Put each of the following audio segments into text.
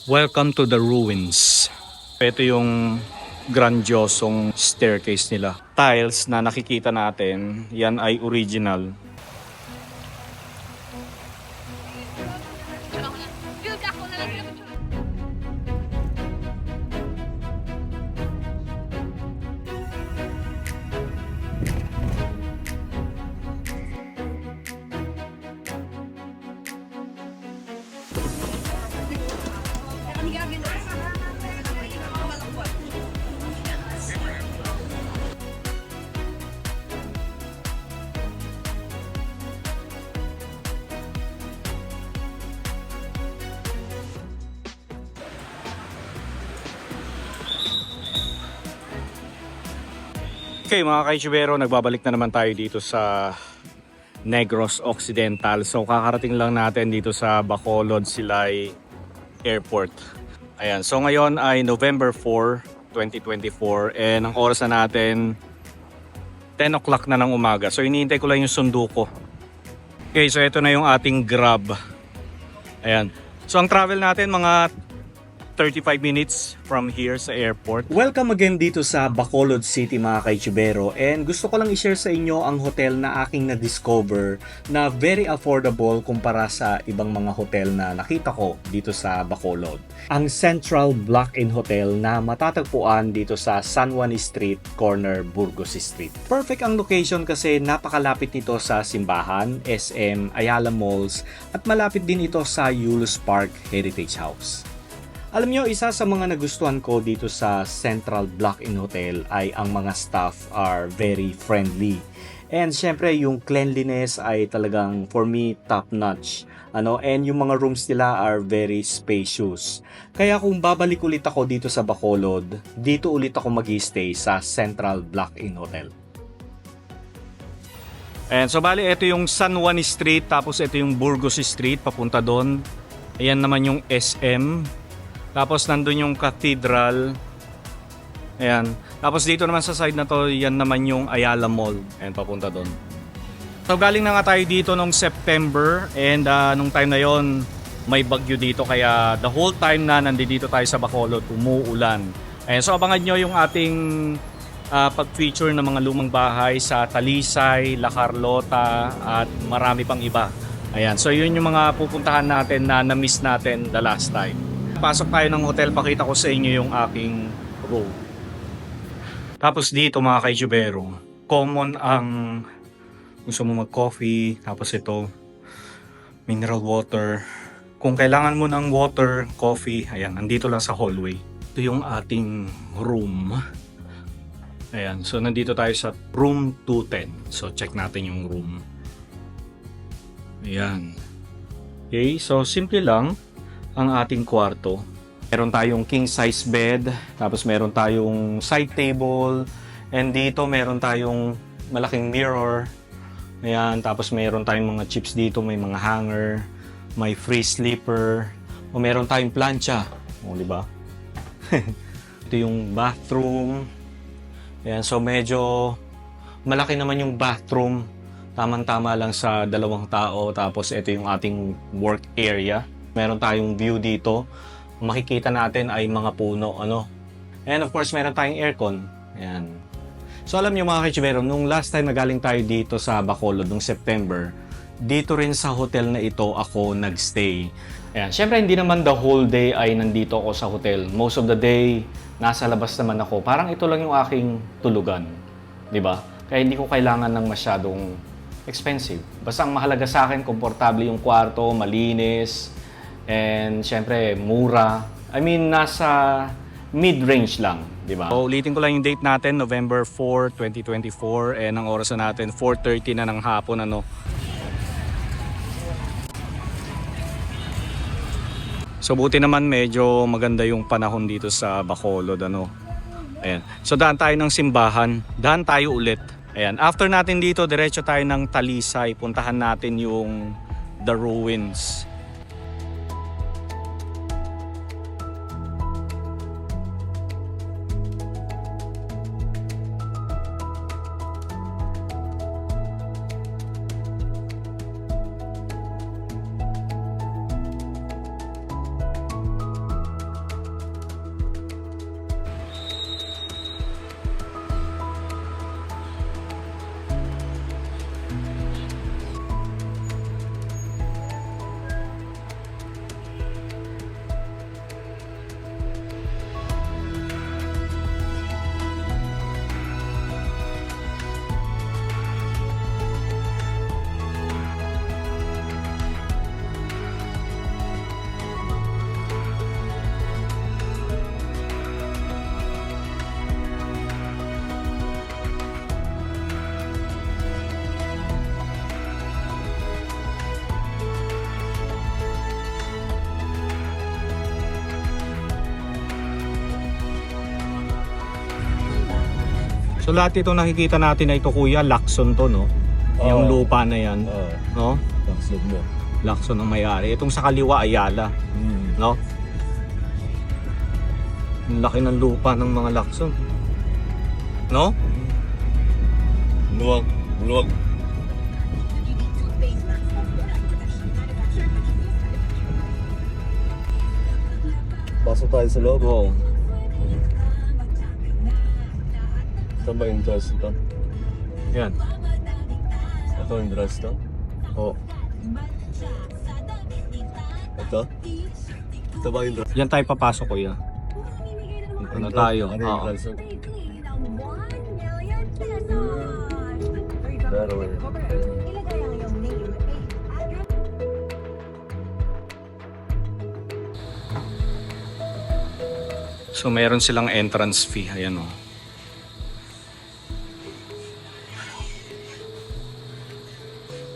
Welcome to the ruins. Ito yung grandiosong staircase nila. Tiles na nakikita natin, yan ay original. Okay mga kaitsubero, nagbabalik na naman tayo dito sa Negros Occidental. So kakarating lang natin dito sa Bacolod Silay Airport. Ayan, so ngayon ay November 4, 2024 and ang oras na natin 10 o'clock na ng umaga. So iniintay ko lang yung sundo ko. Okay, so ito na yung ating Grab. Ayan. So ang travel natin mga 35 minutes from here sa airport. Welcome again dito sa Bacolod City mga kaitsubero, and gusto ko lang i-share sa inyo ang hotel na aking na-discover na very affordable kumpara sa ibang mga hotel na nakita ko dito sa Bacolod. Ang Central Block Inn Hotel na matatagpuan dito sa San Juan Street, corner Burgos Street. Perfect ang location kasi napakalapit nito sa simbahan, SM, Ayala Malls at malapit din ito sa Yulos Park Heritage House. Alam nyo, isa sa mga nagustuhan ko dito sa Central Block Inn Hotel ay ang mga staff are very friendly. And syempre yung cleanliness ay talagang for me top notch. And yung mga rooms nila are very spacious. Kaya kung babalik ulit ako dito sa Bacolod, dito ulit ako mag-stay sa Central Block Inn Hotel. And so bali, ito yung San Juan Street, tapos ito yung Burgos Street, papunta doon. Ayan naman yung SM. Tapos nandun yung cathedral. Ayan. Tapos dito naman sa side na to, yan naman yung Ayala Mall. Ayan, papunta doon. So galing na nga tayo dito nung September. And nung time na yon may bagyo dito. Kaya the whole time na nandito tayo sa Bacolod, umuulan. Ayan, so abangan nyo yung ating pag-feature ng mga lumang bahay sa Talisay, La Carlota at marami pang iba. Ayan, so yun yung mga pupuntahan natin na na-miss natin the last time. Pasok tayo ng hotel, pakita ko sa inyo yung aking room. Tapos dito mga kaitsubero, common ang gusto mo mag-coffee, tapos ito, mineral water. Kung kailangan mo ng water, coffee, ayan, nandito lang sa hallway. Ito yung ating room. Ayan, so nandito tayo sa room 210. So check natin yung room. Ayan. Okay, so simple lang ang ating kwarto. Meron tayong king size bed, tapos meron tayong side table, and dito meron tayong malaking mirror. Ayan, tapos meron tayong mga chips dito, may mga hanger, may free sleeper, o meron tayong plancha. O, di ba? Ito yung bathroom. Ayan, so medyo malaki naman yung bathroom. Tamang-tama lang sa dalawang tao. Tapos ito yung ating work area. Meron tayong view dito. Makikita natin ay mga puno, And of course, meron tayong aircon. Ayan. So alam niyo mga kaitsubero, nung last time na galing tayo dito sa Bacolod, nung September, dito rin sa hotel na ito ako nagstay. Ayan. Siyempre, hindi naman the whole day ay nandito ako sa hotel. Most of the day, nasa labas naman ako. Parang ito lang yung aking tulugan. Diba? Kaya hindi ko kailangan ng masyadong expensive. Basta ang mahalaga sa akin, komportable yung kwarto, malinis, and syempre, mura. I mean, nasa mid-range lang, di ba? So, ulitin ko lang yung date natin, November 4, 2024. And ang oras na natin, 4:30 na ng hapon, So, buti naman medyo maganda yung panahon dito sa Bacolod, Ayan. So, daan tayo ng simbahan. Daan tayo ulit. Ayan. After natin dito, diretso tayo ng Talisay. Puntahan natin yung The Ruins. So lahat ito nakikita natin na ito kuya, Lacson to no? Yung lupa na yan, no? Lacson mo. Lacson ang may-ari. Itong sa kaliwa, Ayala, no? Ang laki ng lupa ng mga Lacson. No? Luwag. Luwag. Pasok tayo sa loob. Oo. Ito ba yung dress ito? Yan. Ito yung dress ito? Oo. Ito? Ito ba yung dress? Yan tayo papasok kuya. Ito na tayo. Ano yung Oo. dress ito? Pero So meron silang entrance fee. Ayan o.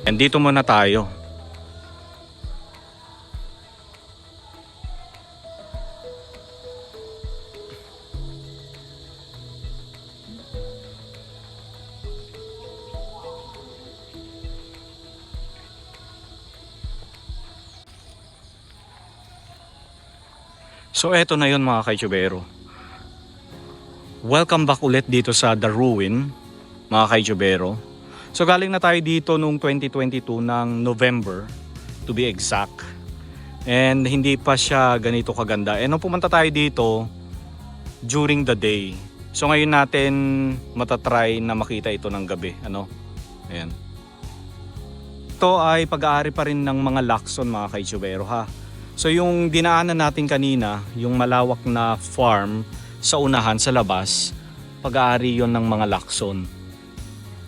And dito muna tayo. So eto na yun mga kaitsubero. Welcome back ulit dito sa The Ruin, mga kaitsubero. So galing na tayo dito noong 2022 ng November, to be exact. And hindi pa siya ganito kaganda. And nung pumunta tayo dito, during the day. So ngayon natin matatry na makita ito ng gabi. Ano? Ayan. Ito ay pag-aari pa rin ng mga Lacson mga kaitsubero ha. So yung dinaanan natin kanina, yung malawak na farm sa unahan sa labas, pag-aari yon ng mga Lacson.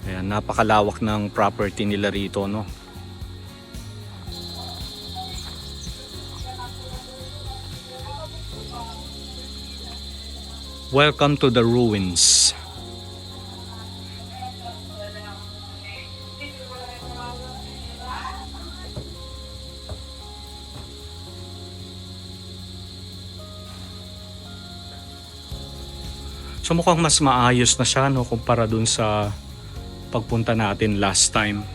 Ayan, napakalawak ng property nila rito, no? Welcome to the ruins. So mukhang mas maayos na siya no kumpara dun sa pagpunta natin last time.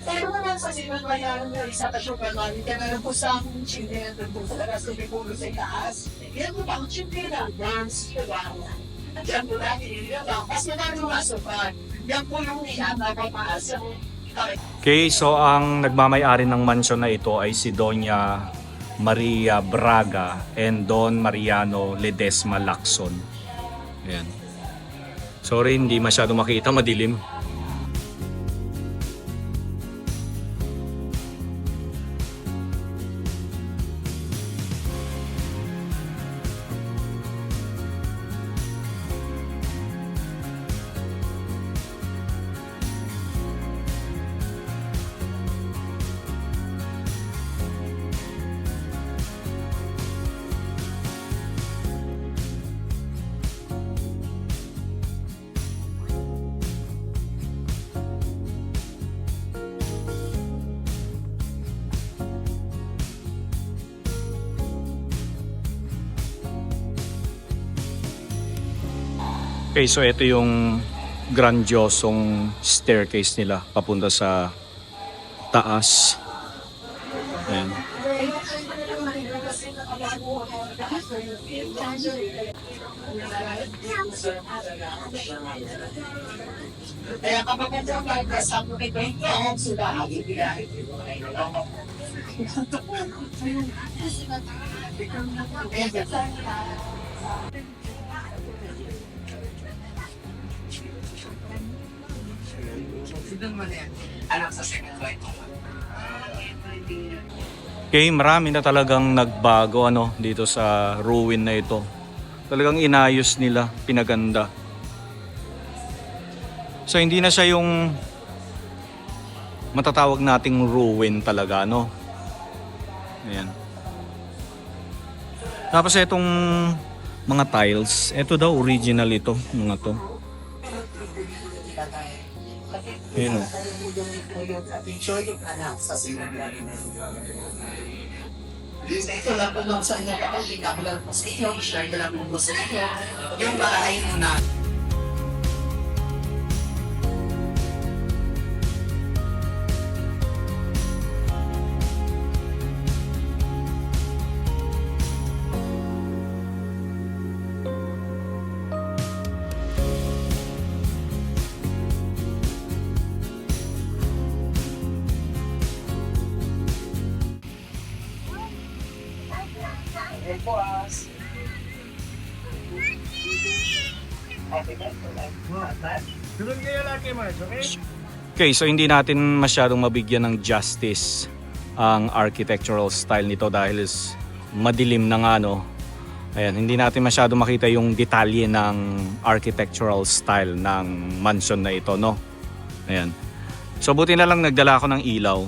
Pero naman sa sinagbayaran na isa ka syupan namin, kaya meron po sa akong children at po sa lakas ng puno sa itaas. Yan po ang children na dance, kaya yan po natin ililang. Mas naman mga sopan, yan po yung pinapapapasa mo. Okay, so ang nagmamay-ari ng mansion na ito ay si Doña Maria Braga and Don Mariano Ledesma Lacson. Ayan. Sorry, hindi masyado makita, madilim. Okay, so ito yung grandiosong staircase nila papunta sa taas. Ayan. Kaya kapag ito ang kasama ko ito, ang sila ang ibigay. Okay, marami na talagang nagbago ano dito sa ruin na ito. Talagang inayos nila, pinaganda. So hindi na siya yung matatawag nating ruin talaga, no? Ayan. Tapos itong mga tiles, ito daw original ito, mga to. Ayan o. Ito lang po lang sa inyo kapag ikabulan po sa inyo, i-share ko lang po sa inyo yung bahay na boss. Okay, so hindi natin masyadong mabigyan ng justice ang architectural style nito dahil is madilim na nga, no. Ayan, hindi natin masyadong makita yung detalye ng architectural style ng mansion na ito, no. Ayan. So buti na lang nagdala ako ng ilaw.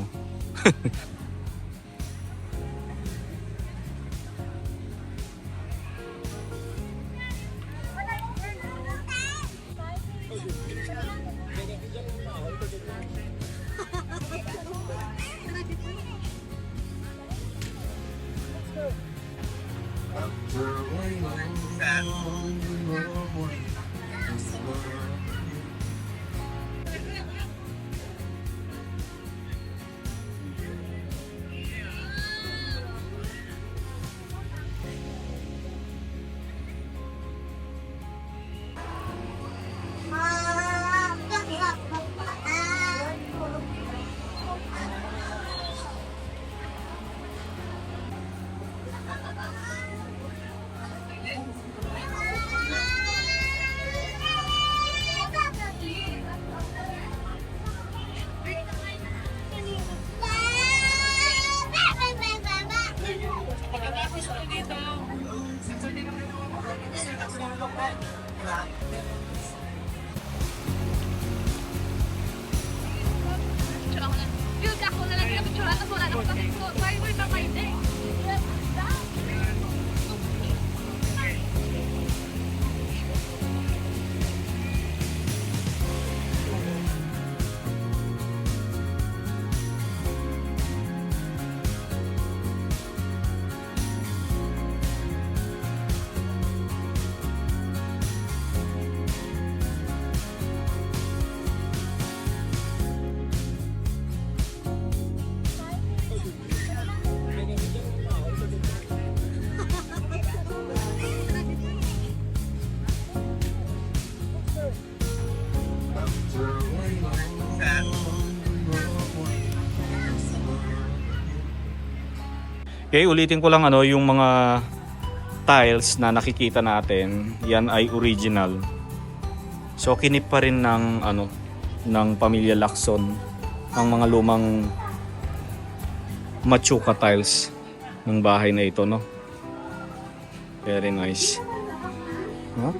Okay, ulitin ko lang yung mga tiles na nakikita natin, yan ay original. So kinip pa rin ng ng pamilya Lacson ang mga lumang Machuca tiles ng bahay na ito, no. Very nice. Huh?